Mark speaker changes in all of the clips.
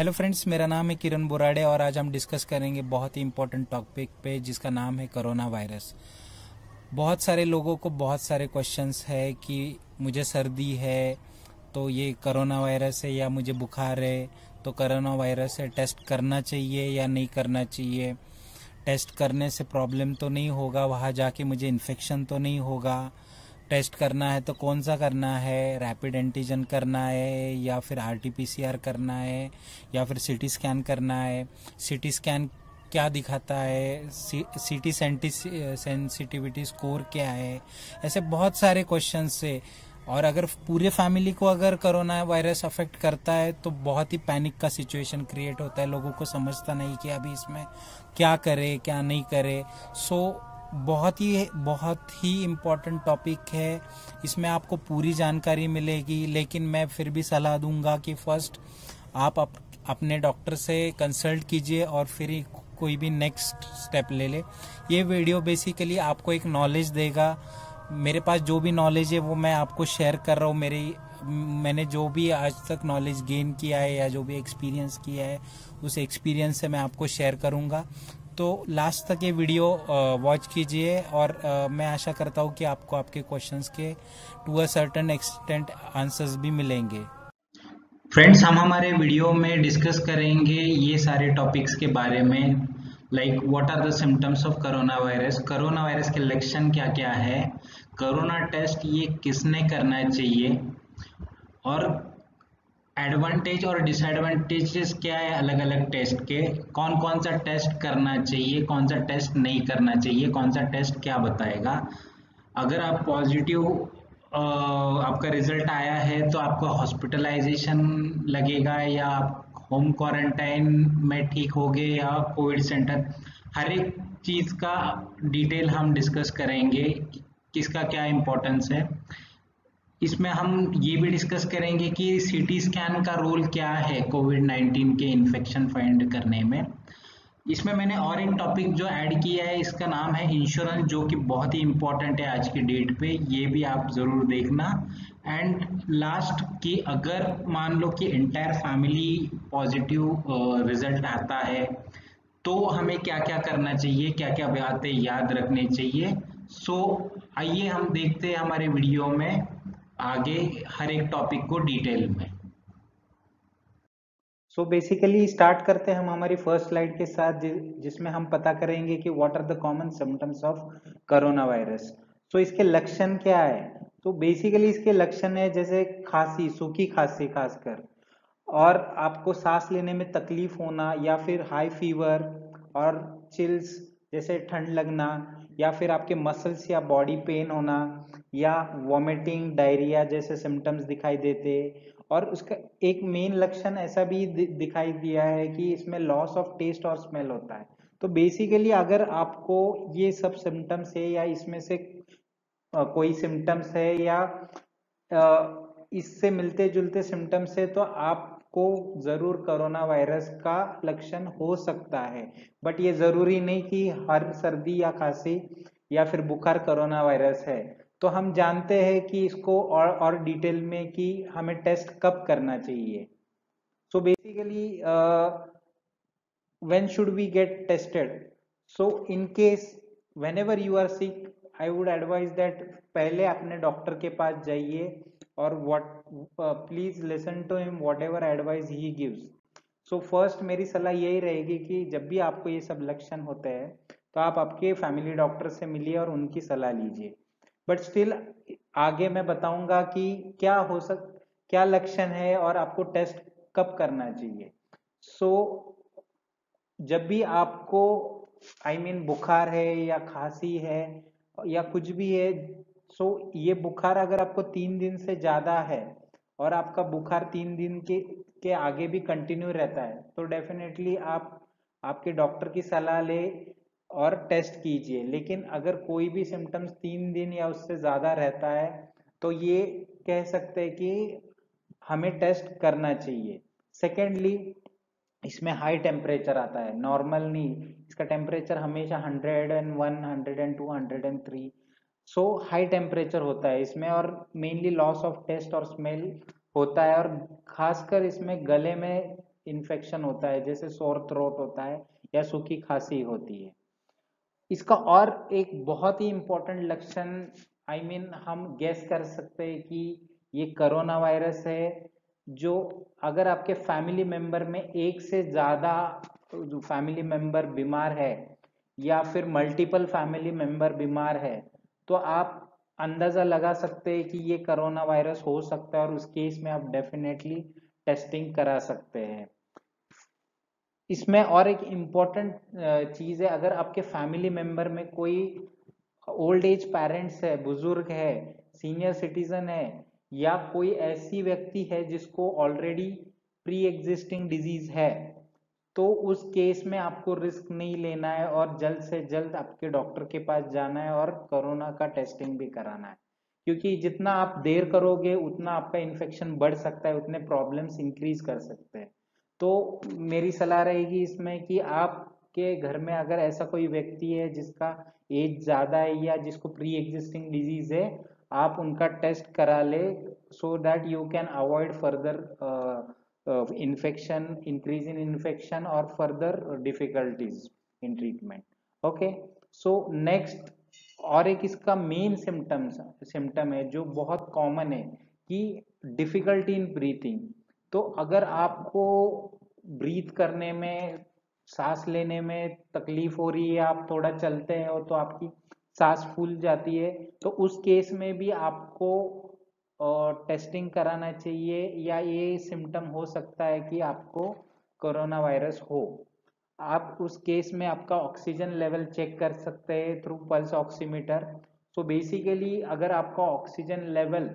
Speaker 1: Hello friends, मेरा नाम है किरण बोराडे और आज हम डिस्कस करेंगे बहुत ही इम्पोर्टेंट टॉपिक पे जिसका नाम है कोरोना वायरस। बहुत सारे लोगों को बहुत सारे क्वेश्चंस है कि मुझे सर्दी है तो ये कोरोना वायरस है, या मुझे बुखार है तो कोरोना वायरस है, टेस्ट करना चाहिए या नहीं करना चाहिए, टेस्ट करने से प्रॉब्लम तो नहीं होगा, वहाँ जाके मुझे इन्फेक्शन तो नहीं होगा, टेस्ट करना है तो कौन सा करना है, रैपिड एंटीजन करना है या फिर आरटीपीसीआर करना है या फिर सीटी स्कैन करना है, सीटी स्कैन क्या दिखाता है, सीटी सेंसिटिविटी स्कोर क्या है। ऐसे बहुत सारे क्वेश्चंस से, और अगर पूरे फैमिली को अगर कोरोना वायरस अफेक्ट करता है तो बहुत ही पैनिक का सिचुएशन क्रिएट होता है, लोगों को समझता नहीं कि अभी इसमें क्या करे क्या नहीं करे। बहुत ही इम्पोर्टेंट टॉपिक है, इसमें आपको पूरी जानकारी मिलेगी, लेकिन मैं फिर भी सलाह दूंगा कि फर्स्ट आप अपने डॉक्टर से कंसल्ट कीजिए और फिर ही कोई भी नेक्स्ट स्टेप ले ले। ये वीडियो बेसिकली आपको एक नॉलेज देगा। मेरे पास जो भी नॉलेज है वो मैं आपको शेयर कर रहा हूँ। मैंने जो भी आज तक नॉलेज गेन किया है या जो भी एक्सपीरियंस किया है उस एक्सपीरियंस से मैं आपको शेयर करूँगा। तो लास्ट तक ये वीडियो वॉच कीजिए और मैं आशा करता हूँ कि आपको आपके क्वेश्चंस के to a certain extent answers भी मिलेंगे।
Speaker 2: फ्रेंड्स, हम हमारे वीडियो में डिस्कस करेंगे ये सारे टॉपिक्स के बारे में, like what are the symptoms of corona virus के लक्षण क्या क्या है, कोरोना टेस्ट ये किसने करना चाहिए, और एडवांटेज और डिसएडवांटेजेस क्या है अलग अलग टेस्ट के, कौन कौन सा टेस्ट करना चाहिए, कौन सा टेस्ट नहीं करना चाहिए, कौन सा टेस्ट क्या बताएगा। अगर आप पॉजिटिव आपका रिजल्ट आया है तो आपको हॉस्पिटलाइजेशन लगेगा या आप होम क्वारंटाइन में ठीक होगे या कोविड सेंटर, हर एक चीज़ का डिटेल हम डिस्कस करेंगे, किसका क्या इम्पोर्टेंस है। इसमें हम ये भी डिस्कस करेंगे कि सीटी स्कैन का रोल क्या है कोविड 19 के इन्फेक्शन फाइंड करने में। इसमें मैंने और एक टॉपिक जो ऐड किया है, इसका नाम है इंश्योरेंस, जो कि बहुत ही इम्पोर्टेंट है आज की डेट पे, ये भी आप ज़रूर देखना। एंड लास्ट कि अगर मान लो कि एंटायर फैमिली पॉजिटिव रिजल्ट आता है तो हमें क्या क्या करना चाहिए, क्या क्या बातें याद रखनी चाहिए। सो आइए हम देखते हैं हमारे वीडियो में आगे हर एक टॉपिक को डिटेल में।
Speaker 3: बेसिकली स्टार्ट करते हैं हम हमारी फर्स्ट स्लाइड के साथ, जिसमें हम पता करेंगे कि what are the common symptoms of corona virus. इसके लक्षण क्या है। तो बेसिकली इसके लक्षण है जैसे खांसी, सूखी खांसी खासकर, और आपको सांस लेने में तकलीफ होना, या फिर हाई फीवर और चिल्स जैसे ठंड लगना, या फिर आपके मसल्स या बॉडी पेन होना, या वॉमिटिंग, डायरिया जैसे सिम्टम्स दिखाई देते। और उसका एक मेन लक्षण ऐसा भी दिखाई दिया है कि इसमें लॉस ऑफ टेस्ट और स्मेल होता है। तो बेसिकली अगर आपको ये सब सिम्टम्स है या इसमें से कोई सिम्टम्स है या इससे मिलते जुलते सिम्टम्स है तो आपको जरूर कोरोना वायरस का लक्षण हो सकता है। बट ये जरूरी नहीं कि हर सर्दी या खांसी या फिर बुखार कोरोना वायरस है। तो हम जानते हैं कि इसको और डिटेल में कि हमें टेस्ट कब करना चाहिए। So basically when should we get tested? So in case whenever you are sick, I would advise that पहले अपने डॉक्टर के पास जाइए और please listen to him whatever advice he gives. So first मेरी सलाह यही रहेगी कि जब भी आपको ये सब लक्षण होते हैं तो आप आपके फैमिली डॉक्टर से मिलिए और उनकी सलाह लीजिए। बट स्टिल आगे मैं बताऊंगा कि क्या लक्षण है और आपको टेस्ट कब करना चाहिए। जब भी आपको बुखार है या खांसी है या कुछ भी है, ये बुखार अगर आपको 3 दिन से ज्यादा है और आपका बुखार 3 दिन के आगे भी कंटिन्यू रहता है तो डेफिनेटली आप आपके डॉक्टर की सलाह ले और टेस्ट कीजिए। लेकिन अगर कोई भी सिम्टम्स 3 दिन या उससे ज्यादा रहता है तो ये कह सकते हैं कि हमें टेस्ट करना चाहिए। सेकेंडली, इसमें हाई टेम्परेचर आता है, नॉर्मल नहीं, इसका टेम्परेचर हमेशा 101, 102, 103। हाई टेम्परेचर होता है इसमें, और मेनली लॉस ऑफ टेस्ट और स्मेल होता है, और खासकर इसमें गले में इन्फेक्शन होता है, जैसे सोर थ्रोट होता है या सूखी खांसी होती है। इसका और एक बहुत ही इम्पोर्टेंट लक्षण हम गैस कर सकते हैं कि ये कोरोना वायरस है, जो अगर आपके फैमिली मेंबर में एक से ज़्यादा फैमिली मेंबर बीमार है या फिर मल्टीपल फैमिली मेंबर बीमार है, तो आप अंदाज़ा लगा सकते हैं कि ये कोरोना वायरस हो सकता है, और उस केस में आप डेफिनेटली टेस्टिंग करा सकते हैं। इसमें और एक इम्पॉर्टेंट चीज़ है, अगर आपके फैमिली मेंबर में कोई ओल्ड एज पेरेंट्स है, बुजुर्ग है, सीनियर सिटीजन है, या कोई ऐसी व्यक्ति है जिसको ऑलरेडी प्री एग्जिस्टिंग डिजीज है, तो उस केस में आपको रिस्क नहीं लेना है और जल्द से जल्द आपके डॉक्टर के पास जाना है और कोरोना का टेस्टिंग भी कराना है, क्योंकि जितना आप देर करोगे उतना आपका इन्फेक्शन बढ़ सकता है, उतने प्रॉब्लम्स इंक्रीज कर सकते हैं। तो मेरी सलाह रहेगी इसमें कि आपके घर में अगर ऐसा कोई व्यक्ति है जिसका एज ज़्यादा है या जिसको प्री एग्जिस्टिंग डिजीज है, आप उनका टेस्ट करा ले, so that you can avoid further infection, increase in infection or further difficulties in treatment. Okay, so next, और एक इसका मेन सिम्टम है जो बहुत कॉमन है कि डिफिकल्टी इन ब्रीथिंग। तो अगर आपको ब्रीथ करने में, सांस लेने में तकलीफ हो रही है, आप थोड़ा चलते हैं तो आपकी सांस फूल जाती है, तो उस केस में भी आपको टेस्टिंग कराना चाहिए, या ये सिम्टम हो सकता है कि आपको कोरोना वायरस हो। आप उस केस में आपका ऑक्सीजन लेवल चेक कर सकते हैं through pulse oximeter. So basically अगर आपका ऑक्सीजन लेवल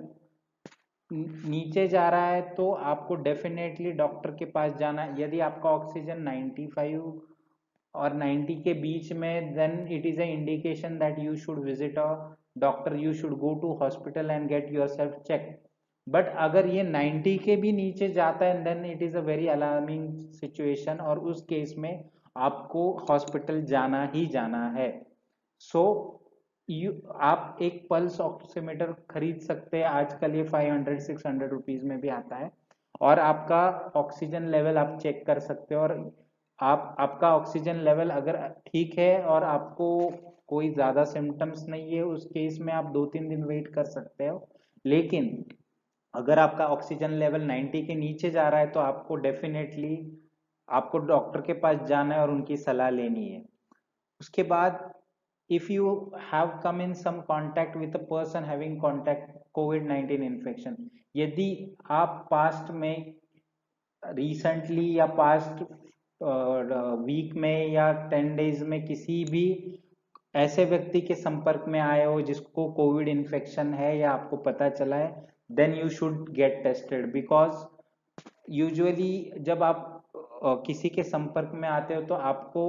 Speaker 3: नीचे जा रहा है तो आपको डेफिनेटली डॉक्टर के पास जाना है। यदि आपका ऑक्सीजन 95 और 90 के बीच में, then it is a indication that you should visit a doctor, you should go to hospital and get yourself check. But अगर ये 90 के भी नीचे जाता है, then it is a very alarming situation, और उस केस में आपको हॉस्पिटल जाना ही जाना है। सो आप एक पल्स ऑक्सीमीटर खरीद सकते हैं, आजकल ये 500-600 रुपीज में भी आता है, और आपका ऑक्सीजन लेवल आप चेक कर सकते हो। और आपका ऑक्सीजन लेवल अगर ठीक है और आपको कोई ज्यादा सिम्टम्स नहीं है, उस केस में आप 2-3 दिन वेट कर सकते हो। लेकिन अगर आपका ऑक्सीजन लेवल 90 के नीचे जा रहा है तो आपको डेफिनेटली आपको डॉक्टर के पास जाना है और उनकी सलाह लेनी है। उसके बाद, if you have come in some contact with a person having contact COVID-19 infection, यदि आप पास्ट में रिसेंटली या पास्ट वीक में या 10 डेज में किसी भी ऐसे व्यक्ति के संपर्क में आए हो जिसको कोविड इन्फेक्शन है या आपको पता चला है, then you should get tested, because usually जब आप किसी के संपर्क में आते हो तो आपको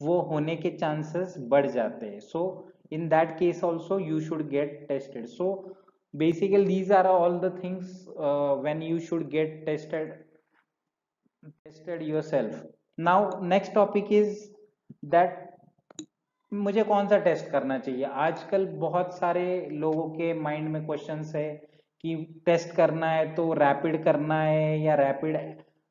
Speaker 3: वो होने के चांसेस बढ़ जाते हैं। So in that case also you should get tested. So basically these are all the things when you should get tested yourself. Now next topic is that मुझे कौन सा टेस्ट करना चाहिए। आजकल बहुत सारे लोगों के माइंड में क्वेश्चंस है कि टेस्ट करना है तो रैपिड करना है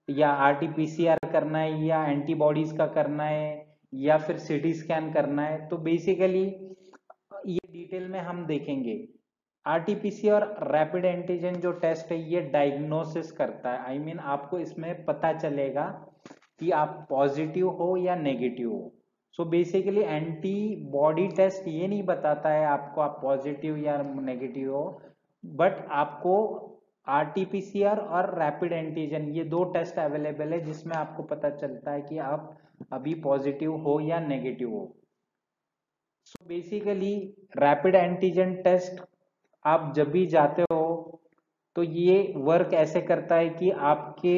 Speaker 3: या आरटीपीसीआर करना है या एंटीबॉडीज का करना है या फिर सीटी स्कैन करना है। तो बेसिकली ये डिटेल में हम देखेंगे। आरटीपीसीआर और रैपिड एंटीजन जो टेस्ट है ये डायग्नोसिस करता है, आपको इसमें पता चलेगा कि आप पॉजिटिव हो या नेगेटिव हो। सो बेसिकली एंटीबॉडी टेस्ट ये नहीं बताता है आपको आप पॉजिटिव या नेगेटिव हो, बट आपको आरटीपीसीआर और रैपिड एंटीजन ये दो टेस्ट अवेलेबल है जिसमें आपको पता चलता है कि आप अभी पॉजिटिव हो या नेगेटिव हो। So basically rapid antigen test आप जब भी जाते हो तो ये वर्क ऐसे करता है कि आपके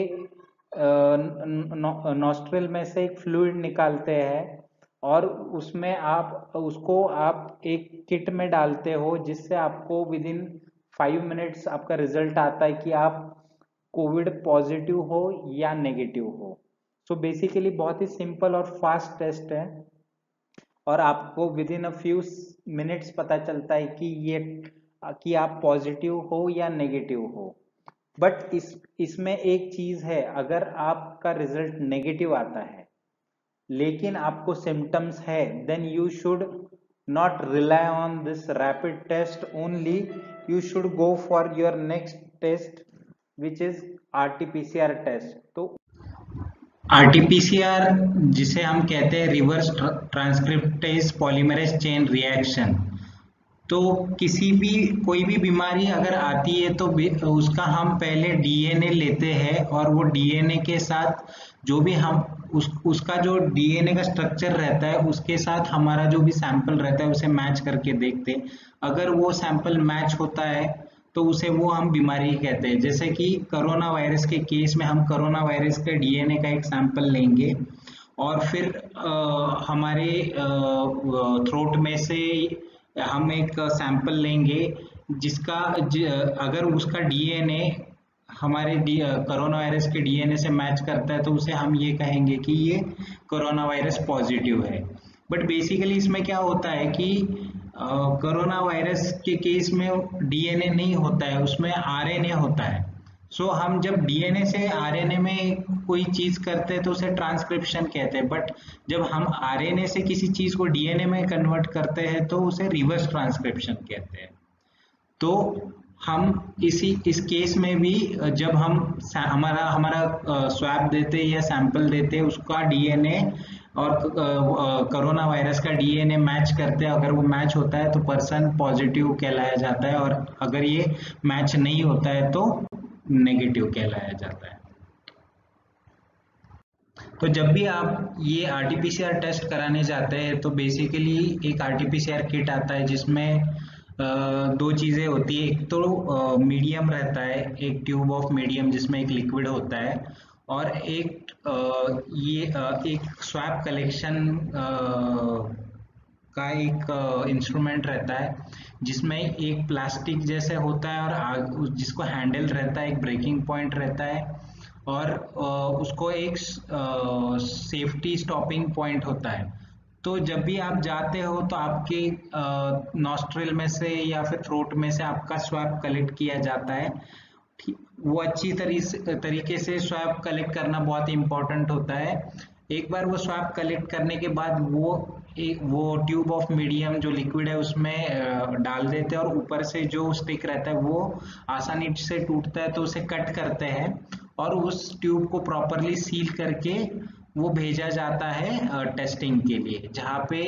Speaker 3: नॉस्ट्रिल में से एक फ्लूइड निकालते हैं और उसमें आप एक किट में डालते हो, जिससे आपको विद इन 5 मिनट्स आपका रिजल्ट आता है कि आप कोविड पॉजिटिव हो या नेगेटिव हो। सो बेसिकली बहुत ही सिंपल और फास्ट टेस्ट है और आपको with in a few minutes पता चलता है कि आप पॉजिटिव हो या नेगेटिव हो। बट इसमें एक चीज है, अगर आपका रिजल्ट नेगेटिव आता है लेकिन आपको सिम्टम्स है, then you should not rely on this rapid test only, you should go for your next test which is RT-PCR test. तो
Speaker 2: RT-PCR जिसे हम कहते हैं reverse transcriptase polymerase chain reaction, तो कोई भी बीमारी अगर आती है तो उसका हम पहले डीएनए लेते हैं और वो डीएनए के साथ जो भी हम उसका जो डीएनए का स्ट्रक्चर रहता है उसके साथ हमारा जो भी सैंपल रहता है उसे मैच करके देखते हैं। अगर वो सैंपल मैच होता है तो उसे वो हम बीमारी कहते हैं। जैसे कि कोरोना वायरस के केस में हम कोरोना वायरस के डीएनए का एक सैंपल लेंगे और फिर हमारे थ्रोट में से हम एक सैंपल लेंगे जिसका अगर उसका डीएनए हमारे कोरोना वायरस के डीएनए से मैच करता है तो उसे हम ये कहेंगे कि ये कोरोना वायरस पॉजिटिव है। बट बेसिकली इसमें क्या होता है कि कोरोना वायरस के केस में डीएनए नहीं होता है, उसमें आरएनए होता है। सो हम जब डीएनए से आरएनए में कोई चीज करते हैं तो उसे ट्रांसक्रिप्शन कहते हैं, बट जब हम आरएनए से किसी चीज को डीएनए में कन्वर्ट करते हैं तो उसे रिवर्स ट्रांसक्रिप्शन कहते हैं। तो हम इस केस में भी जब हम हमारा स्वैब देते हैं या सैंपल देते हैं, उसका डीएनए और कोरोना वायरस का डीएनए मैच करते हैं, अगर वो मैच होता है तो पर्सन पॉजिटिव कहलाया जाता है, और अगर ये मैच नहीं होता है तो नेगेटिव कहलाया जाता है। तो जब भी आप ये RT-PCR टेस्ट कराने जाते हैं तो बेसिकली एक RT-PCR किट आता है जिसमें दो चीजें होती है। एक तो मीडियम रहता है, एक ट्यूब ऑफ मीडियम जिसमें एक लिक्विड होता है, और एक एक स्वैब कलेक्शन का एक इंस्ट्रूमेंट रहता है जिसमें एक प्लास्टिक जैसे होता है और जिसको हैंडल रहता है, एक ब्रेकिंग पॉइंट रहता है, और उसको एक सेफ्टी स्टॉपिंग पॉइंट होता है। तो जब भी आप जाते हो तो आपके नॉस्ट्रिल में से या फिर थ्रोट में से आपका स्वैब कलेक्ट किया जाता है। वो अच्छी तरीके से स्वैब कलेक्ट करना बहुत इंपॉर्टेंट होता है। एक बार वो स्वैब कलेक्ट करने के बाद वो ट्यूब ऑफ मीडियम जो लिक्विड है उसमें डाल देते हैं, और ऊपर से जो स्टिक रहता है वो आसानी से टूटता है तो उसे कट करते हैं और उस ट्यूब को प्रॉपरली सील करके वो भेजा जाता है टेस्टिंग के लिए, जहाँ पे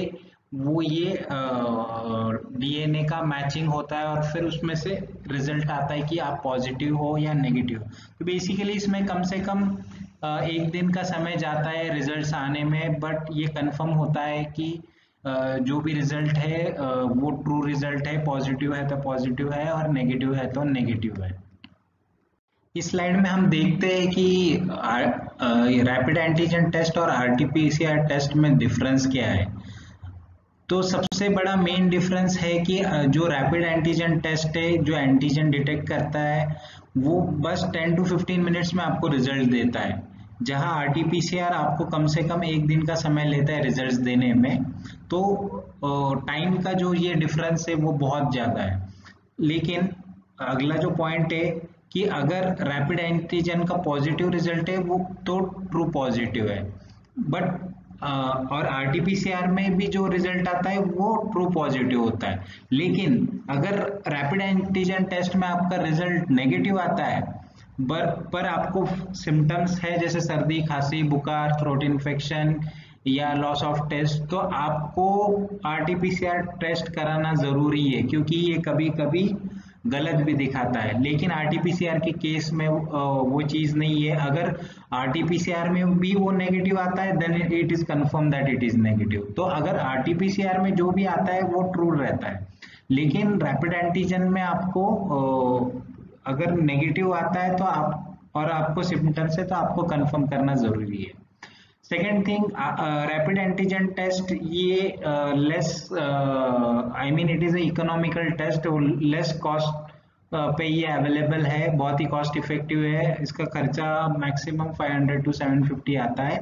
Speaker 2: वो ये डीएनए का मैचिंग होता है और फिर उसमें से रिजल्ट आता है कि आप पॉजिटिव हो या नेगेटिव। तो बेसिकली इसमें कम से कम एक दिन का समय जाता है रिजल्ट्स आने में, बट ये कंफर्म होता है कि जो भी रिजल्ट है वो ट्रू रिजल्ट है, पॉजिटिव है तो पॉजिटिव है और नेगेटिव है तो नेगेटिव है। इस स्लाइड में हम देखते हैं कि रैपिड एंटीजन टेस्ट और RT-PCR टेस्ट में डिफरेंस क्या है। तो सबसे बड़ा मेन डिफरेंस है कि जो रैपिड एंटीजन टेस्ट है, जो एंटीजन डिटेक्ट करता है, वो बस 10 to 15 मिनट्स में आपको रिजल्ट देता है, जहां RT-PCR आपको कम से कम एक दिन का समय लेता है रिजल्ट्स देने में। तो टाइम का जो ये डिफरेंस है वो बहुत ज़्यादा है। लेकिन अगला जो पॉइंट है कि अगर रैपिड एंटीजन का पॉजिटिव रिजल्ट है वो तो ट्रू पॉजिटिव है, बट और RT-PCR में भी जो रिजल्ट आता है वो ट्रू पॉजिटिव होता है। लेकिन अगर रैपिड एंटीजन टेस्ट में आपका रिजल्ट नेगेटिव आता है पर आपको सिम्टम्स है जैसे सर्दी, खांसी, बुखार, थ्रोट इन्फेक्शन या लॉस ऑफ टेस्ट, तो आपको RT-PCR टेस्ट कराना जरूरी है, क्योंकि ये कभी कभी गलत भी दिखाता है। लेकिन RT-PCR के केस में वो चीज नहीं है। अगर RT-PCR में भी वो नेगेटिव आता है then it is confirm that it is negative. तो अगर RT-PCR में जो भी आता है वो ट्रू रहता है, लेकिन रैपिड एंटीजन में आपको अगर नेगेटिव आता है तो आपको सिम्टम्स है तो आपको कंफर्म करना जरूरी है। Second thing, rapid antigen test ये less it is economical test, less cost पे ये अवेलेबल है, बहुत ही कॉस्ट इफेक्टिव है। इसका खर्चा मैक्सिमम 500 to 750 आता है,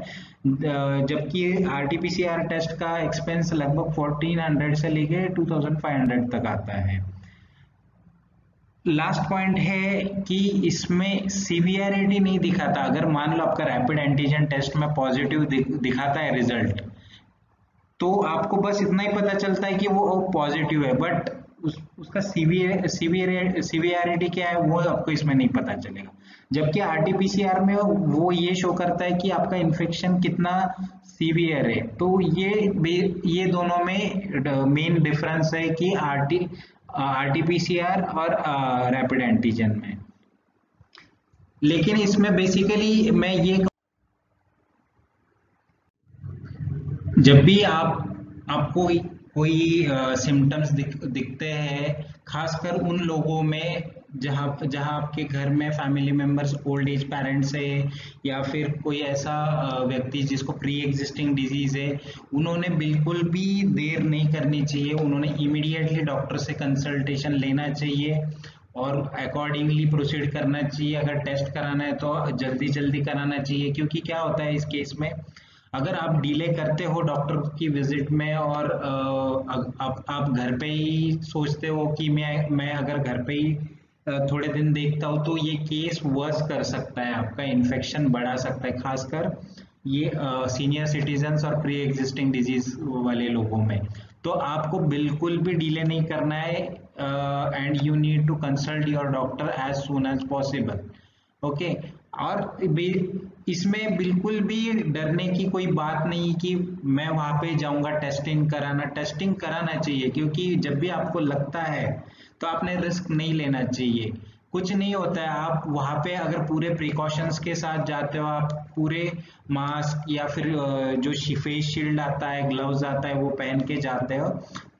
Speaker 2: जबकि RT-PCR टेस्ट का एक्सपेंस लगभग 1400 से लेके 2500 तक आता है। लास्ट पॉइंट है कि इसमें सीवियरिटी नहीं दिखाता। अगर मान लो आपका रैपिड एंटीजन टेस्ट में पॉजिटिव दिखाता है रिजल्ट, तो आपको बस इतना ही पता चलता है कि वो पॉजिटिव है, बट उसका सीवियरिटी क्या है वो आपको इसमें नहीं पता चलेगा। जबकि आरटीपीसीआर में वो ये शो करता है कि आपका इन्फेक्शन कितना सीवियर है। तो ये दोनों में मेन डिफरेंस है कि आरटीपीसीआर और रैपिड एंटीजन में। लेकिन इसमें बेसिकली मैं ये, जब भी आपको कोई सिम्टम्स दिखते हैं, खासकर उन लोगों में जहां आपके घर में family members old age parents है, या फिर कोई ऐसा व्यक्ति जिसको प्री एग्जिस्टिंग डिजीज है, उन्होंने बिल्कुल भी देर नहीं करनी चाहिए। उन्होंने इमीडिएटली डॉक्टर से कंसल्टेशन लेना चाहिए और अकॉर्डिंगली प्रोसीड करना चाहिए। अगर टेस्ट कराना है तो जल्दी जल्दी कराना चाहिए, क्योंकि क्या होता है इस केस में, अगर आप डिले करते हो डॉक्टर की विजिट में और आप घर पे ही सोचते हो कि मैं अगर घर पे ही थोड़े दिन देखता हूँ, तो ये केस वर्स कर सकता है, आपका इन्फेक्शन बढ़ा सकता है, खासकर ये सीनियर सिटीजन्स और प्री एग्जिस्टिंग डिजीज वाले लोगों में। तो आपको बिल्कुल भी डिले नहीं करना है and you need to consult your doctor as soon as possible. Okay. और इसमें बिल्कुल भी डरने की कोई बात नहीं कि मैं वहां पे जाऊंगा टेस्टिंग कराना चाहिए, क्योंकि जब भी आपको लगता है तो आपने रिस्क नहीं लेना चाहिए। कुछ नहीं होता है, आप वहां पे अगर पूरे प्रिकॉशंस के साथ जाते हो, आप पूरे मास्क या फिर जो फेस शील्ड आता है, ग्लव्स आता है, वो पहन के जाते हो,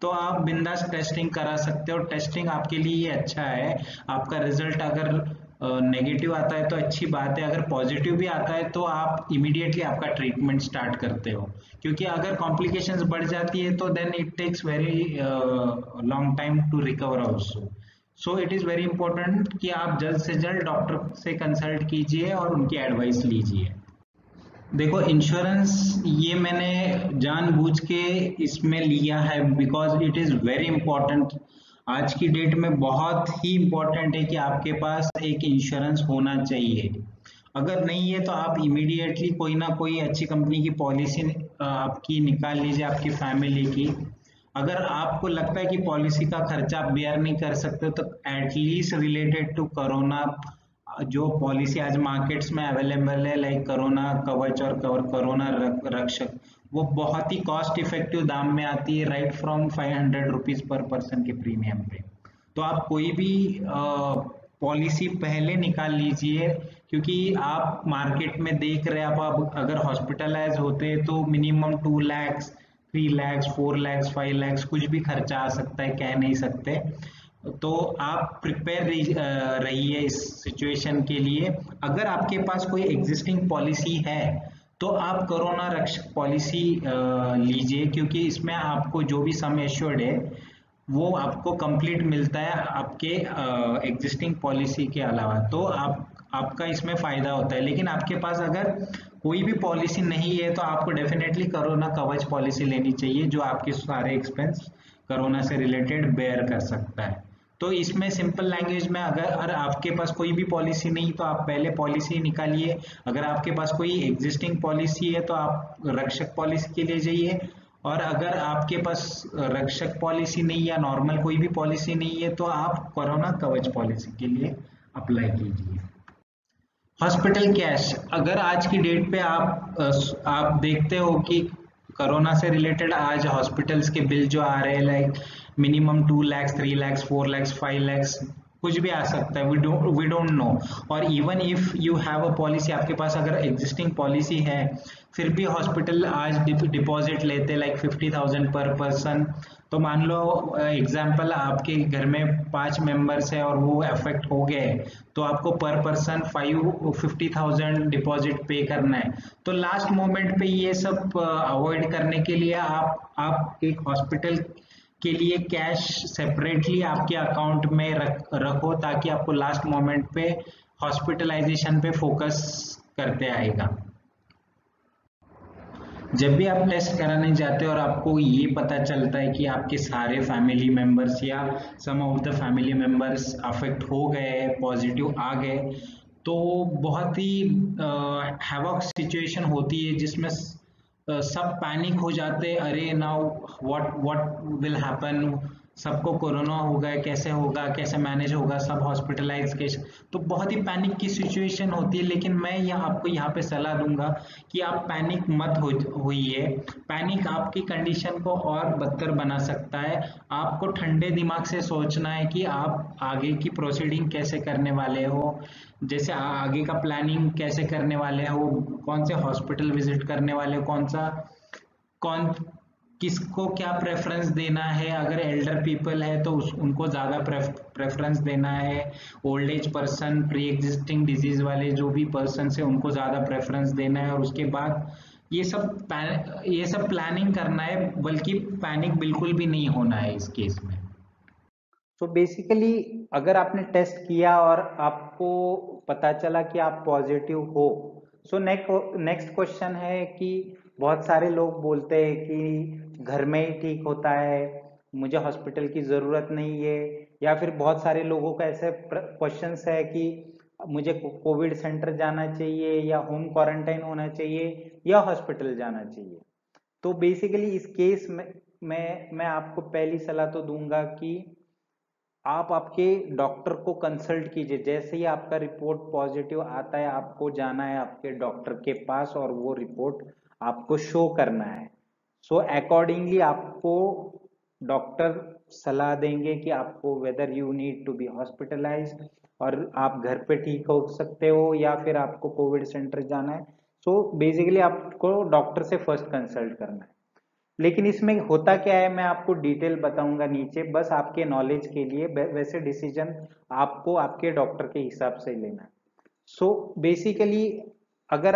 Speaker 2: तो आप बिंदास टेस्टिंग करा सकते हो। टेस्टिंग आपके लिए ये अच्छा है। आपका रिजल्ट अगर नेगेटिव आता है तो अच्छी बात है, अगर पॉजिटिव भी आता है तो आप इमीडिएटली आपका ट्रीटमेंट स्टार्ट करते हो, क्योंकि अगर कॉम्प्लिकेशंस बढ़ जाती है तो then it takes very long time to recover also. So it is very important कि आप जल्द से जल्द डॉक्टर से कंसल्ट कीजिए और उनकी एडवाइस लीजिए। देखो, इंश्योरेंस ये मैंने जानबूझ के इसमें लिया है because it is very important. आज की डेट में बहुत ही इंपॉर्टेंट है कि आपके पास एक इंश्योरेंस होना चाहिए। अगर नहीं है तो आप इमीडिएटली कोई ना कोई अच्छी कंपनी की पॉलिसी आपकी निकाल लीजिए, आपकी फैमिली की। अगर आपको लगता है कि पॉलिसी का खर्चा आप बेयर नहीं कर सकते तो एटलीस्ट रिलेटेड टू कोरोना जो पॉलिसी आज मार्केट्स में अवेलेबल है, लाइक कोरोना कवच और कोरोना रक्षक, वो बहुत ही कॉस्ट इफेक्टिव दाम में आती है, right from 500 rupees per person के प्रीमियम पे। तो आप कोई भी पॉलिसी पहले निकाल लीजिए, क्योंकि आप मार्केट में देख रहे हैं, आप अगर हॉस्पिटलाइज होते हैं तो मिनिमम 2 लाख 3 लाख 4 लाख 5 लाख कुछ भी खर्चा आ सकता है, कह नहीं सकते। तो आप प्रिपेयर रहिए इस सिचुएशन के लिए। अगर आपके पास कोई एग्जिस्टिंग पॉलिसी है तो आप कोरोना रक्षक पॉलिसी लीजिए, क्योंकि इसमें आपको जो भी सम एश्योर्ड है वो आपको कंप्लीट मिलता है आपके एग्जिस्टिंग पॉलिसी के अलावा, तो आपका इसमें फायदा होता है। लेकिन आपके पास अगर कोई भी पॉलिसी नहीं है तो आपको डेफिनेटली कोरोना कवच पॉलिसी लेनी चाहिए, जो आपके सारे एक्सपेंस कोरोना से रिलेटेड बेयर कर सकता है। तो इसमें सिंपल लैंग्वेज में, अगर आपके पास कोई भी पॉलिसी नहीं तो आप पहले पॉलिसी निकालिए। अगर आपके पास कोई एग्जिस्टिंग पॉलिसी है तो आप रक्षक पॉलिसी के लिए जाइए, और अगर आपके पास रक्षक पॉलिसी नहीं या नॉर्मल कोई भी पॉलिसी नहीं है तो आप कोरोना कवच पॉलिसी के लिए अप्लाई कीजिए। हॉस्पिटल कैश, अगर आज की डेट पे आप देखते हो कि कोरोना से रिलेटेड आज हॉस्पिटल्स के बिल जो आ रहे हैं, लाइक मिनिमम 2 लाख 3 लाख 4 लाख 5 लाख कुछ भी आ सकता है, वी डोंट नो। और even if you have a policy, आपके पास अगर एग्जिस्टिंग पॉलिसी है, फिर भी हॉस्पिटल आज डिपॉजिट लेते लाइक 50,000 पर पर्सन। तो मान लो एग्जाम्पल, आपके घर में 5 मेंबर्स है और वो अफेक्ट हो गए, तो आपको पर पर्सन 50,000 डिपॉजिट पे करना है। तो लास्ट मोमेंट पे ये सब अवॉइड करने के लिए आप एक हॉस्पिटल के लिए कैश सेपरेटली आपके अकाउंट में रखो, ताकि आपको लास्ट मोमेंट पे हॉस्पिटलाइजेशन पे फोकस करते आएगा। जब भी आप टेस्ट कराने जाते हो और आपको ये पता चलता है कि आपके सारे फैमिली मेंबर्स या some of the family members affect हो गए, पॉजिटिव आ गए, तो बहुत ही हैवॉक सिचुएशन होती है जिसमें सब पैनिक हो जाते हैं। अरे now what what will happen, सबको कोरोना हो गया, कैसे होगा, कैसे मैनेज होगा, सब हॉस्पिटलाइज केस। तो बहुत ही पैनिक की सिचुएशन होती है। लेकिन मैं आपको यहाँ पे सलाह दूंगा कि आप पैनिक मत होइए। पैनिक आपकी कंडीशन को और बदतर बना सकता है। आपको ठंडे दिमाग से सोचना है कि आप आगे की प्रोसीडिंग कैसे करने वाले हो, जैसे आगे का प्लानिंग कैसे करने वाले हो, कौन से हॉस्पिटल विजिट करने वाले हो, कौन किसको क्या प्रेफरेंस देना है। अगर एल्डर पीपल है तो उनको ज़्यादा प्रेफरेंस देना है। Old age person, pre existing disease वाले जो भी पर्सन है उनको ज़्यादा प्रेफरेंस देना है। और उसके बाद ये सब प्लानिंग करना है, बल्कि पैनिक बिल्कुल भी नहीं होना है इस केस में।
Speaker 3: तो बेसिकली अगर आपने टेस्ट किया और आपको पता चला कि आप पॉजिटिव हो, सो नेक्स्ट क्वेश्चन है कि बहुत सारे लोग बोलते हैं कि घर में ही ठीक होता है, मुझे हॉस्पिटल की ज़रूरत नहीं है। या फिर बहुत सारे लोगों का ऐसे क्वेश्चंस है कि मुझे कोविड सेंटर जाना चाहिए या होम क्वारंटाइन होना चाहिए या हॉस्पिटल जाना चाहिए। तो बेसिकली इस केस में मैं आपको पहली सलाह तो दूंगा कि आप आपके डॉक्टर को कंसल्ट कीजिए। जैसे ही आपका रिपोर्ट पॉजिटिव आता है, आपको जाना है आपके डॉक्टर के पास और वो रिपोर्ट आपको शो करना है। सो अकॉर्डिंगली आपको डॉक्टर सलाह देंगे कि आपको whether you need to be hospitalised और आप घर पे ठीक हो सकते हो या फिर आपको कोविड सेंटर जाना है। सो बेसिकली आपको डॉक्टर से फर्स्ट कंसल्ट करना है। लेकिन इसमें होता क्या है, मैं आपको डिटेल बताऊंगा नीचे, बस आपके नॉलेज के लिए। वैसे डिसीजन आपको आपके डॉक्टर के हिसाब से लेना है। सो बेसिकली अगर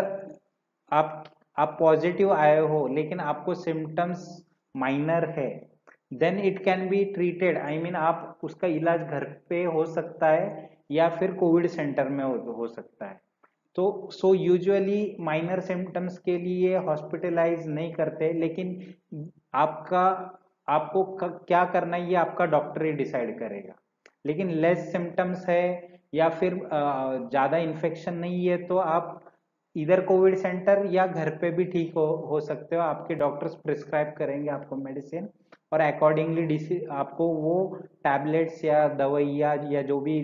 Speaker 3: आप आप पॉजिटिव आए हो लेकिन आपको सिम्टम्स माइनर है, then it can be treated. I mean आप उसका इलाज घर पे हो सकता है या फिर कोविड सेंटर में हो सकता है। तो सो यूजुअली माइनर सिम्टम्स के लिए हॉस्पिटलाइज नहीं करते, लेकिन आपका आपको क्या करना है ये आपका डॉक्टर ही डिसाइड करेगा। लेकिन लेस सिम्टम्स है या फिर ज्यादा इन्फेक्शन नहीं है तो आप इधर कोविड सेंटर या घर पे भी ठीक हो सकते हो। आपके डॉक्टर्स प्रिस्क्राइब करेंगे आपको मेडिसिन और अकॉर्डिंगली आपको वो टैबलेट्स या दवाइयाँ या जो भी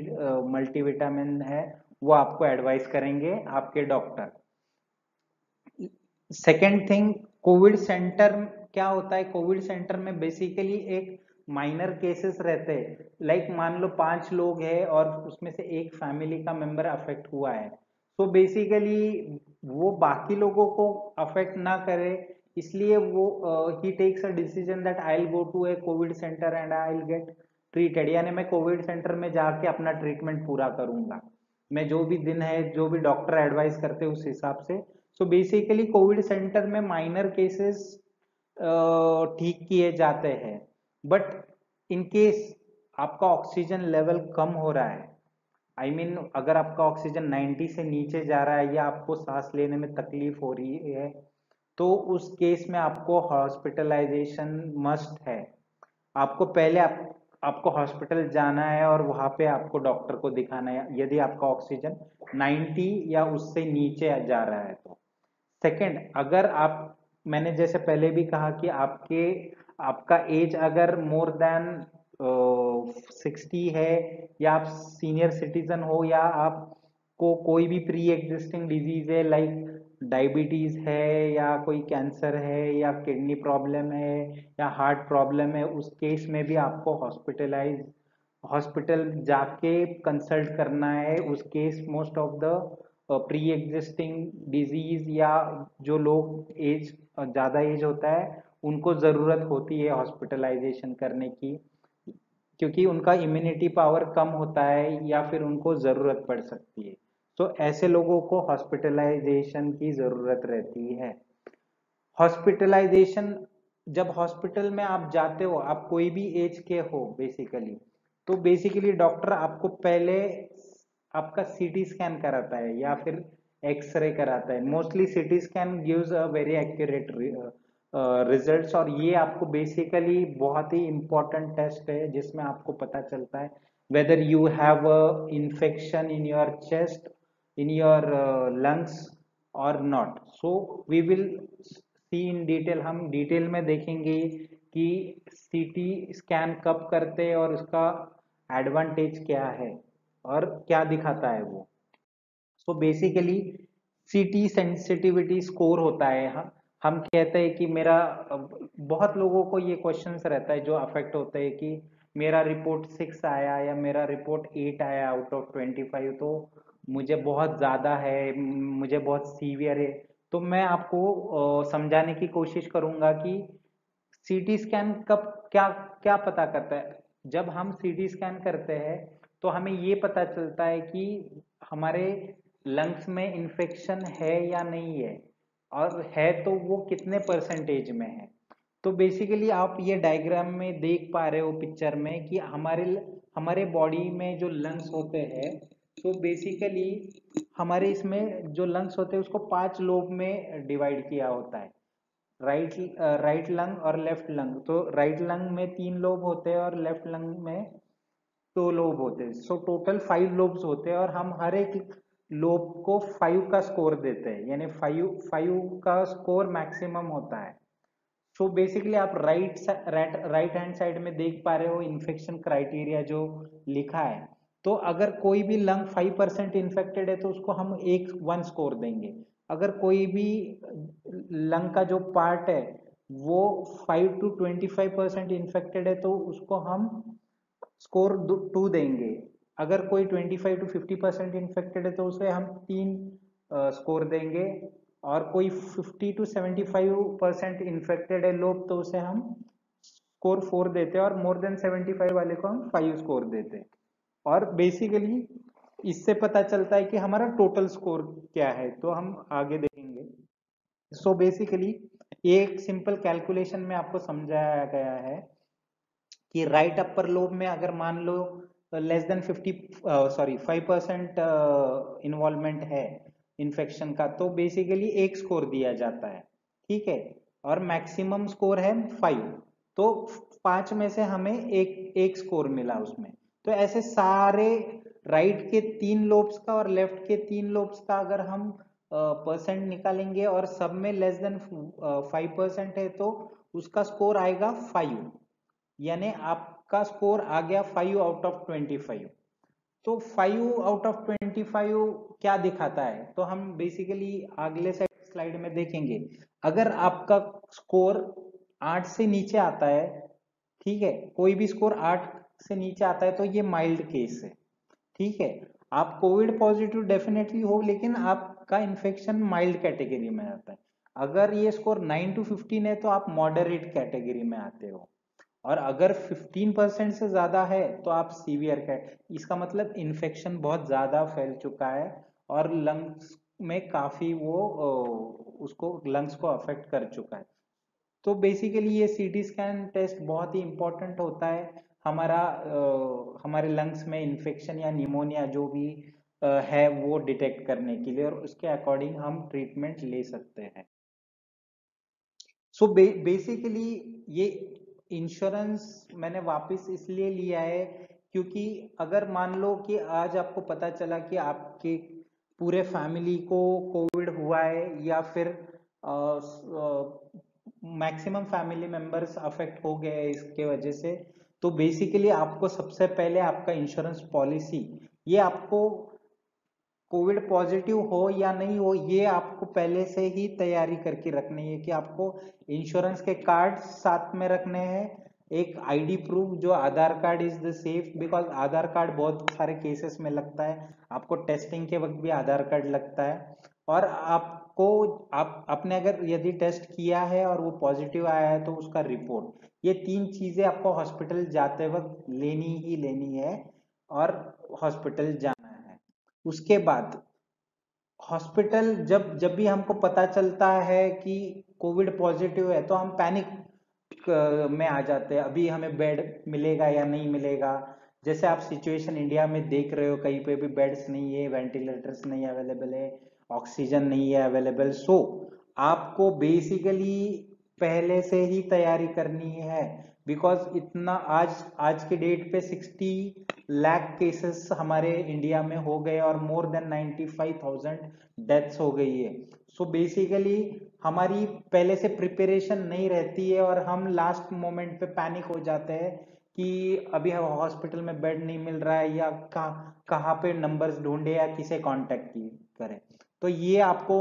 Speaker 3: मल्टीविटामिन है वो आपको एडवाइस करेंगे आपके doctor. Second thing, Covid centre क्या होता है, कोविड सेंटर में बेसिकली एक माइनर केसेस रहते हैं। लाइक मान लो 5 लोग हैं और उसमें से एक फैमिली का मेंबर अफेक्ट हुआ है, तो बेसिकली वो बाकी लोगों को अफेक्ट ना करे, इसलिए वो he takes a decision that I will go to a covid centre and I will get treated. यानी मैं कोविड सेंटर में जाके अपना ट्रीटमेंट पूरा करूंगा, मैं जो भी दिन है जो भी डॉक्टर एडवाइस करते हैं उस हिसाब से। सो बेसिकली कोविड सेंटर में माइनर केसेस ठीक किए जाते हैं। बट इन केस आपका ऑक्सीजन लेवल कम हो रहा है, आई मीन अगर आपका ऑक्सीजन 90 से नीचे जा रहा है या आपको सांस लेने में तकलीफ हो रही है, तो उस केस में आपको हॉस्पिटलाइजेशन मस्ट है। आपको पहले आपको हॉस्पिटल जाना है और वहां पे आपको डॉक्टर को दिखाना है यदि आपका ऑक्सीजन 90 या उससे नीचे जा रहा है तो। सेकंड, अगर आप, मैंने जैसे पहले भी कहा कि आपका एज अगर मोर देन 60 है या आप सीनियर सिटीजन हो या आपको कोई भी प्री एग्जिस्टिंग डिजीज है लाइक डायबिटीज है या कोई कैंसर है या किडनी प्रॉब्लम है या हार्ट प्रॉब्लम है, उस केस में भी आपको हॉस्पिटल जाके कंसल्ट करना है। उस case most of the pre existing disease या जो लोग एज ज्यादा एज होता है उनको जरूरत होती है हॉस्पिटलाइजेशन करने की, क्योंकि उनका इम्यूनिटी पावर कम होता है या फिर उनको जरूरत पड़ सकती है। तो ऐसे लोगों को हॉस्पिटलाइजेशन की जरूरत रहती है। हॉस्पिटलाइजेशन, जब हॉस्पिटल में आप जाते हो, आप कोई भी एज के हो बेसिकली, तो बेसिकली डॉक्टर आपको पहले आपका सीटी स्कैन कराता है या फिर एक्सरे कराता है। Mostly CT scan gives a very accurate results, और ये आपको बेसिकली बहुत ही इंपॉर्टेंट टेस्ट है जिसमें आपको पता चलता है whether you have a infection in your chest, in your lungs or not. So we will see in detail, हम डिटेल में देखेंगे कि सीटी स्कैन कब करते हैं और उसका एडवांटेज क्या है और क्या दिखाता है वो। सो बेसिकली सीटी सेंसिटिविटी स्कोर होता है। हम कहते हैं कि मेरा बहुत लोगों को ये क्वेश्चंस रहता है जो अफेक्ट होते हैं कि मेरा रिपोर्ट 6 आया या मेरा रिपोर्ट 8 आया आउट ऑफ 25, तो मुझे बहुत ज़्यादा है, मुझे बहुत सीवियर है। तो मैं आपको समझाने की कोशिश करूंगा कि सीटी स्कैन कब क्या क्या पता करता है। जब हम सीटी स्कैन करते हैं तो हमें ये पता चलता है कि हमारे लंग्स में इन्फेक्शन है या नहीं है, और है तो वो कितने परसेंटेज में है। तो बेसिकली आप ये डायग्राम में देख पा रहे हो पिक्चर में कि हमारे हमारे बॉडी में जो लंग्स होते हैं, तो बेसिकली हमारे इसमें जो लंग्स होते हैं उसको 5 लोब में डिवाइड किया होता है। राइट लंग और लेफ्ट लंग। तो राइट लंग में 3 लोब होते हैं और लेफ्ट लंग में 2 लोब होते हैं। सो टोटल 5 लोब्स होते हैं और हम हर एक लोब को 5 का स्कोर देते हैं, यानी 5 का स्कोर मैक्सिमम होता है। सो बेसिकली आप राइट हैंड साइड में देख पा रहे हो इन्फेक्शन क्राइटेरिया जो लिखा है। तो अगर कोई भी लंग 5% इन्फेक्टेड है तो उसको हम 1 स्कोर देंगे। अगर कोई भी लंग का जो पार्ट है वो 5 to 25% इन्फेक्टेड है तो उसको हम स्कोर 2 देंगे। अगर कोई 25 to 50% इन्फेक्टेड है तो उसे हम 3 स्कोर देंगे, और कोई 50 to 75% इन्फेक्टेड है लोग तो उसे हम स्कोर 4 देते हैं, और मोर देन 75 वाले को हम 5 स्कोर देते हैं। और बेसिकली इससे पता चलता है कि हमारा टोटल स्कोर क्या है, तो हम आगे देखेंगे। सो बेसिकली एक सिंपल कैलकुलेशन में आपको समझाया गया है कि राइट अपर लोब में अगर मान लो लेस देन 5% इन्वॉल्वमेंट है इन्फेक्शन का, तो बेसिकली 1 स्कोर दिया जाता है, ठीक है। और मैक्सिमम स्कोर है 5, तो 5 में से हमें एक स्कोर मिला उसमें। तो ऐसे सारे राइट के 3 लोब्स का और लेफ्ट के 3 लोब्स का अगर हम परसेंट निकालेंगे और सब में लेस देन 5% है तो उसका स्कोर आएगा 5, यानी आपका स्कोर आ गया 5 आउट ऑफ 25। तो 5 आउट ऑफ 25 क्या दिखाता है, तो हम बेसिकली अगले स्लाइड में देखेंगे। अगर आपका स्कोर 8 से नीचे आता है, ठीक है, कोई भी स्कोर 8 से नीचे आता है तो ये माइल्ड केस है, ठीक है। आप कोविड पॉजिटिव डेफिनेटली हो लेकिन आपका इन्फेक्शन माइल्ड कैटेगरी में आता है। अगर ये स्कोर 9 to 15 है तो आप मॉडरेट कैटेगरी में आते हो, और अगर 15% से ज्यादा है तो आप सीवियर है। इसका मतलब इन्फेक्शन बहुत ज्यादा फैल चुका है और लंग्स में काफी वो उसको लंग्स को अफेक्ट कर चुका है। तो बेसिकली ये सीटी स्कैन टेस्ट बहुत ही इंपॉर्टेंट होता है हमारे लंग्स में इन्फेक्शन या निमोनिया जो भी है वो डिटेक्ट करने के लिए, और उसके अकॉर्डिंग हम ट्रीटमेंट ले सकते हैं। सो बेसिकली ये इंश्योरेंस मैंने वापस इसलिए लिया है क्योंकि अगर मान लो कि आज आपको पता चला कि आपके पूरे फैमिली को कोविड हुआ है या फिर मैक्सिमम फैमिली मेंबर्स अफेक्ट हो गए हैं इसके वजह से, तो बेसिकली आपको सबसे पहले आपका इंश्योरेंस पॉलिसी, ये आपको कोविड पॉजिटिव हो या नहीं हो ये आपको पहले से ही तैयारी करके रखनी है कि आपको इंश्योरेंस के कार्ड साथ में रखने हैं, एक आईडी प्रूफ जो Aadhaar card is the safe, because Aadhaar card बहुत सारे केसेस में लगता है, आपको टेस्टिंग के वक्त भी आधार कार्ड लगता है। और आपको आपने अगर यदि टेस्ट किया है और वो पॉजिटिव आया है तो उसका रिपोर्ट, ये 3 चीजें आपको हॉस्पिटल जाते वक्त लेनी ही लेनी है और हॉस्पिटल जाना है। उसके बाद हॉस्पिटल जब जब भी हमको पता चलता है कि कोविड पॉजिटिव है तो हम पैनिक में आ जाते हैं, अभी हमें बेड मिलेगा या नहीं मिलेगा। जैसे आप सिचुएशन इंडिया में देख रहे हो, कहीं पे भी बेड्स नहीं है, वेंटिलेटर्स नहीं अवेलेबल है, ऑक्सीजन नहीं है अवेलेबल। सो आपको बेसिकली पहले से ही तैयारी करनी है, बिकॉज इतना आज के डेट पे 60 लाख केसेस हमारे इंडिया में हो गए और मोर देन 95,000 डेथ्स हो गई है। सो बेसिकली हमारी पहले से प्रिपरेशन नहीं रहती है और हम लास्ट मोमेंट पे पैनिक हो जाते हैं कि अभी हॉस्पिटल में बेड नहीं मिल रहा है या कहाँ पे नंबर्स ढूंढे या किसे कांटेक्ट करें। तो ये आपको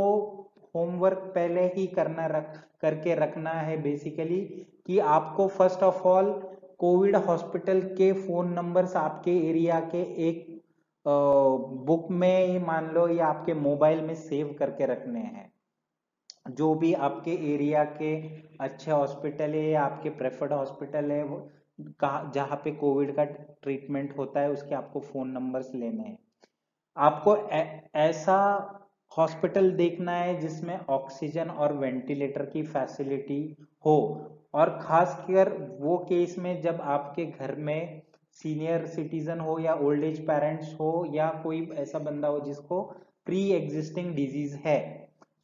Speaker 3: होमवर्क पहले ही करके रखना है बेसिकली, कि आपको first of all Covid hospital के फोन नंबर्स आपके एरिया के एक बुक में मान लो या आपके मोबाइल में सेव करके रखने हैं। जो भी आपके एरिया के अच्छे हॉस्पिटल है या आपके प्रेफर्ड हॉस्पिटल है वो जहाँ पे कोविड का ट्रीटमेंट होता है, उसके आपको फोन नंबर्स लेने हैं। आपको ऐसा हॉस्पिटल देखना है जिसमें ऑक्सीजन और वेंटिलेटर की फैसिलिटी हो, और खासकर वो केस में जब आपके घर में सीनियर सिटीजन हो या ओल्ड एज पेरेंट्स हो या कोई ऐसा बंदा हो जिसको प्री एग्जिस्टिंग डिजीज है।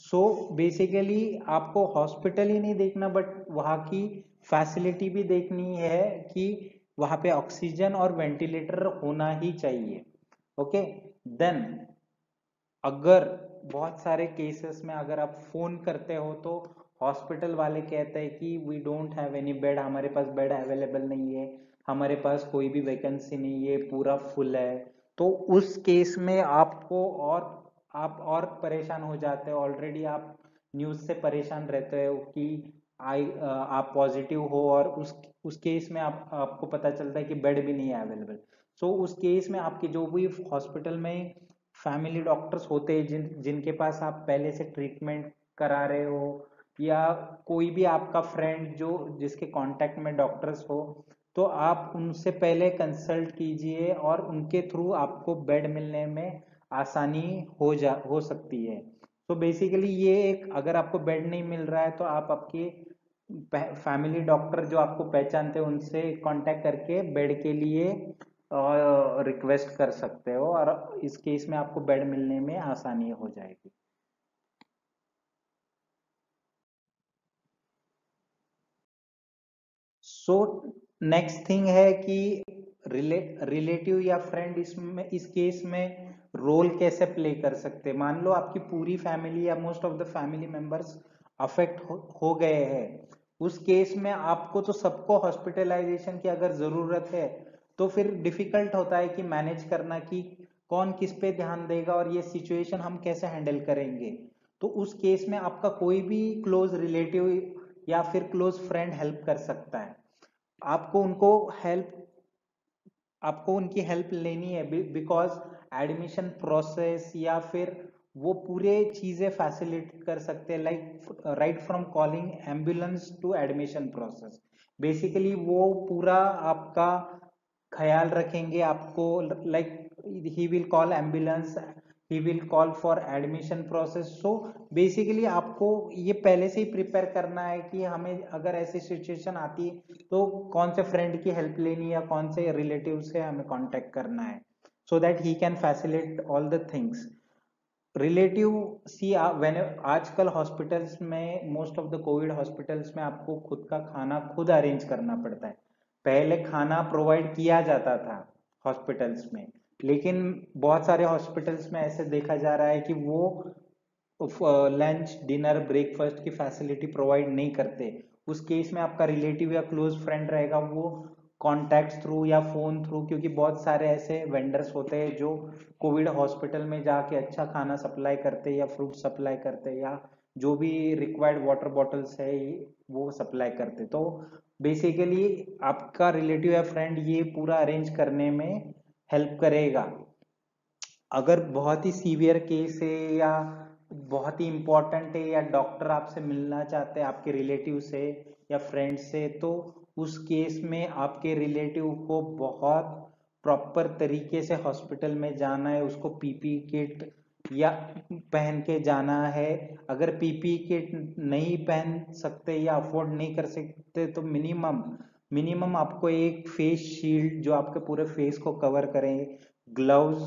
Speaker 3: सो बेसिकली आपको हॉस्पिटल ही नहीं देखना बट वहाँ की फैसिलिटी भी देखनी है कि वहाँ पे ऑक्सीजन और वेंटिलेटर होना ही चाहिए। ओके, देन अगर बहुत सारे केसेस में अगर आप फोन करते हो तो हॉस्पिटल वाले कहते हैं कि we don't have any bed, हमारे पास बेड अवेलेबल नहीं है, हमारे पास कोई भी वैकेंसी नहीं है, पूरा फुल है। तो उस केस में आपको आप और परेशान हो जाते हो। ऑलरेडी आप न्यूज से परेशान रहते हो कि आप पॉजिटिव हो और उस केस में आपको पता चलता है कि बेड भी नहीं है अवेलेबल। सो उस केस में आपके जो भी हॉस्पिटल में फैमिली डॉक्टर्स होते हैं जिनके पास आप पहले से ट्रीटमेंट करा रहे हो, या कोई भी आपका फ्रेंड जो जिसके कांटेक्ट में डॉक्टर्स हो, तो आप उनसे पहले कंसल्ट कीजिए और उनके थ्रू आपको बेड मिलने में आसानी हो सकती है। तो बेसिकली ये एक, अगर आपको बेड नहीं मिल रहा है तो आप आपके फैमिली डॉक्टर जो आपको पहचानते हैं उनसे कांटेक्ट करके बेड के लिए रिक्वेस्ट कर सकते हो और इस केस में आपको बेड मिलने में आसानी हो जाएगी। सो नेक्स्ट थिंग है कि रिलेटिव या फ्रेंड इसमें इस केस में रोल कैसे प्ले कर सकते हैं। मान लो आपकी पूरी फैमिली या most of the family members affect हो गए हैं, उस केस में आपको तो सबको हॉस्पिटलाइजेशन की अगर जरूरत है तो फिर डिफिकल्ट होता है कि मैनेज करना कि कौन किस पे ध्यान देगा और ये सिचुएशन हम कैसे हैंडल करेंगे। तो उस केस में आपका कोई भी क्लोज रिलेटिव या फिर क्लोज फ्रेंड हेल्प कर सकता है। आपको उनको हेल्प आपको उनकी हेल्प लेनी है, बिकॉज एडमिशन प्रोसेस या फिर वो पूरे चीजें फैसिलिटेट कर सकते हैं, like right from calling ambulance to admission process. Basically वो पूरा आपका ख्याल रखेंगे आपको, like he will call ambulance, he will call for admission process. So basically आपको ये पहले से ही प्रिपेयर करना है कि हमें अगर ऐसी सिचुएशन आती है तो कौन से फ्रेंड की हेल्प लेनी है या कौन से रिलेटिव से हमें कांटेक्ट करना है, so that he can facilitate all the things. Relative see when आजकल हॉस्पिटल्स में, most of the Covid hospitals में आपको खुद का खाना खुद अरेंज करना पड़ता है। पहले खाना प्रोवाइड किया जाता था हॉस्पिटल्स में, लेकिन बहुत सारे हॉस्पिटल्स में ऐसे देखा जा रहा है कि वो लंच डिनर ब्रेकफास्ट की फैसिलिटी प्रोवाइड नहीं करते। उस केस में आपका रिलेटिव या क्लोज फ्रेंड रहेगा, वो कॉन्टैक्ट थ्रू या फोन थ्रू, क्योंकि बहुत सारे ऐसे वेंडर्स होते हैं जो कोविड हॉस्पिटल में जाके अच्छा खाना सप्लाई करते हैं या फ्रूट सप्लाई करते हैं या जो भी रिक्वायर्ड वाटर बॉटल्स है वो सप्लाई करते। तो बेसिकली आपका रिलेटिव या फ्रेंड ये पूरा अरेंज करने में हेल्प करेगा। अगर बहुत ही सीवियर केस है या बहुत ही इंपॉर्टेंट है या डॉक्टर आपसे मिलना चाहते हैं आपके रिलेटिव से या फ्रेंड से, तो उस केस में आपके रिलेटिव को बहुत प्रॉपर तरीके से हॉस्पिटल में जाना है, उसको पीपी किट या पहन के जाना है। अगर पीपी किट नहीं पहन सकते या अफोर्ड नहीं कर सकते तो मिनिमम आपको एक फेस शील्ड जो आपके पूरे फेस को कवर करें, ग्लव्स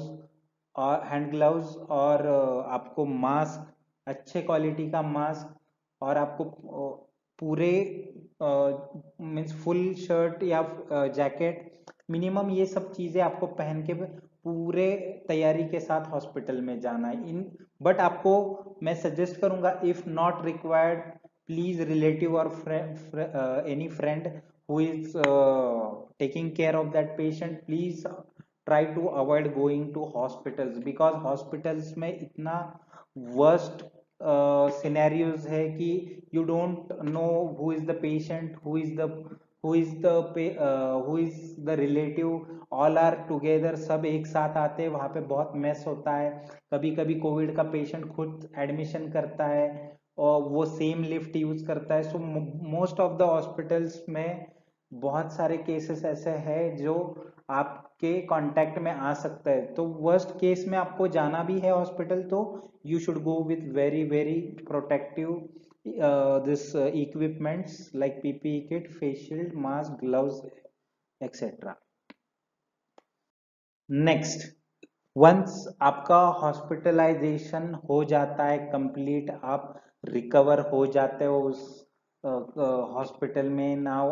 Speaker 3: और हैंड ग्लव्स और आपको मास्क, अच्छे क्वालिटी का मास्क, और आपको पूरे मीन्स फुल शर्ट या जैकेट, मिनिमम ये सब चीजें आपको पहन के पूरे तैयारी के साथ हॉस्पिटल में जाना है। बट आपको मैं सजेस्ट करूंगा, if not required, please relative और any friend who is taking care of that patient, please try to avoid going to hospitals, because hospitals में इतना worst scenarios है कि you don't know who is the patient, who is the relative, all are together, सब एक साथ आते हैं, वहाँ पे बहुत मेस होता है। कभी कभी कोविड का पेशेंट खुद एडमिशन करता है और वो सेम लिफ्ट यूज करता है। So most of the hospitals में बहुत सारे केसेस ऐसे हैं जो आपके कांटेक्ट में आ सकता है। तो वर्स्ट केस में आपको जाना भी है हॉस्पिटल, तो you should go with very very protective this equipments like PPE kit, face shield, mask, gloves etcetera. Next, once आपका हॉस्पिटलाइजेशन हो जाता है कंप्लीट, आप रिकवर हो जाते हो उस हॉस्पिटल में, now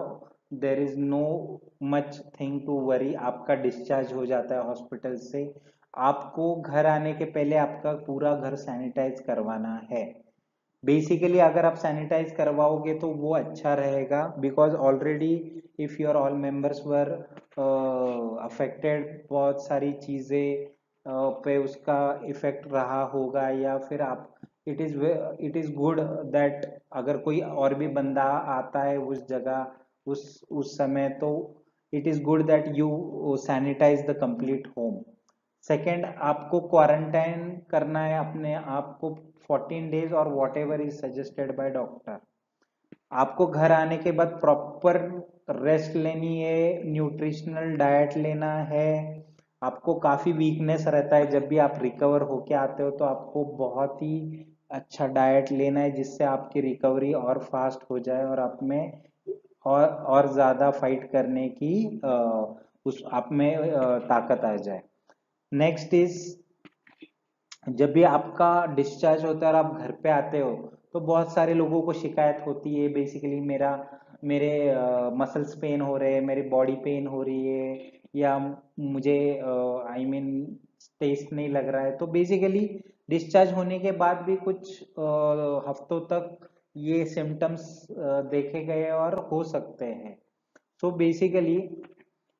Speaker 3: there is no much thing to worry, आपका डिस्चार्ज हो जाता है हॉस्पिटल से। आपको घर आने के पहले आपका पूरा घर सैनिटाइज करवाना है। बेसिकली अगर आप सैनिटाइज करवाओगे तो वो अच्छा रहेगा, because already if your all members were affected, बहुत सारी चीजें पे उसका इफेक्ट रहा होगा, या फिर आप इट इज गुड दैट अगर कोई और भी बंदा आता है उस जगह उस समय, तो it is good that you sanitise the complete home. Second, आपको क्वारंटाइन करना है अपने आप को 14 डेज और whatever is suggested by doctor. आपको घर आने के बाद प्रॉपर रेस्ट लेनी है, न्यूट्रिशनल डाइट लेना है। आपको काफी वीकनेस रहता है जब भी आप रिकवर होके आते हो, तो आपको बहुत ही अच्छा डाइट लेना है जिससे आपकी रिकवरी और फास्ट हो जाए और आप में और ज्यादा फाइट करने की उस आप में ताकत आ जाए। नेक्स्ट इज, जब भी आपका डिस्चार्ज होता है और आप घर पे आते हो, तो बहुत सारे लोगों को शिकायत होती है, बेसिकली मेरे मसल्स पेन हो रहे हैं, मेरी बॉडी पेन हो रही है, या मुझे आई मीन टेस्ट नहीं लग रहा है। तो बेसिकली डिस्चार्ज होने के बाद भी कुछ हफ्तों तक ये सिम्टम्स देखे गए और हो सकते हैं। तो बेसिकली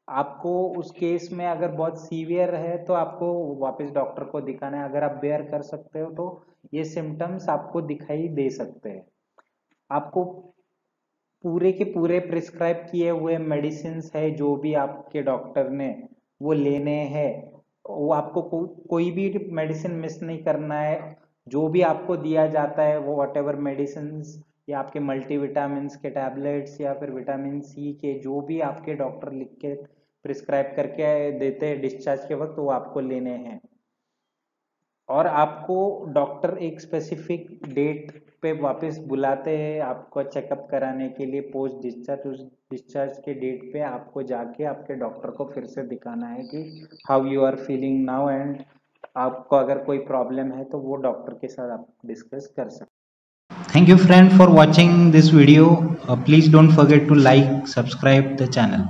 Speaker 3: आपको उस केस में अगर बहुत सीवियर है तो आपको वापस डॉक्टर को दिखाना है। अगर आप बेयर कर सकते हो तो ये सिम्टम्स आपको दिखाई दे सकते हैं। आपको पूरे के पूरे प्रिस्क्राइब किए हुए मेडिसिन है जो भी आपके डॉक्टर ने वो लेने हैं, वो आपको कोई भी मेडिसिन मिस नहीं करना है। जो भी आपको दिया जाता है वो वॉट एवर मेडिसिन, या आपके मल्टीविटामिन के टैबलेट्स, या फिर विटामिन सी के, जो भी आपके डॉक्टर लिख के प्रिस्क्राइब करके देते हैं डिस्चार्ज के वक्त, वो आपको लेने हैं। और आपको डॉक्टर एक स्पेसिफिक डेट पे वापस बुलाते हैं आपको चेकअप कराने के लिए पोस्ट डिस्चार्ज। उस डिस्चार्ज के डेट पे आपको जाके आपके डॉक्टर को फिर से दिखाना है कि how you are feeling now, and आपको अगर कोई प्रॉब्लम है तो वो डॉक्टर के साथ आप डिस्कस कर सकते हैं।
Speaker 2: Thank you friend for watching this video. Please don't forget to like, subscribe the channel.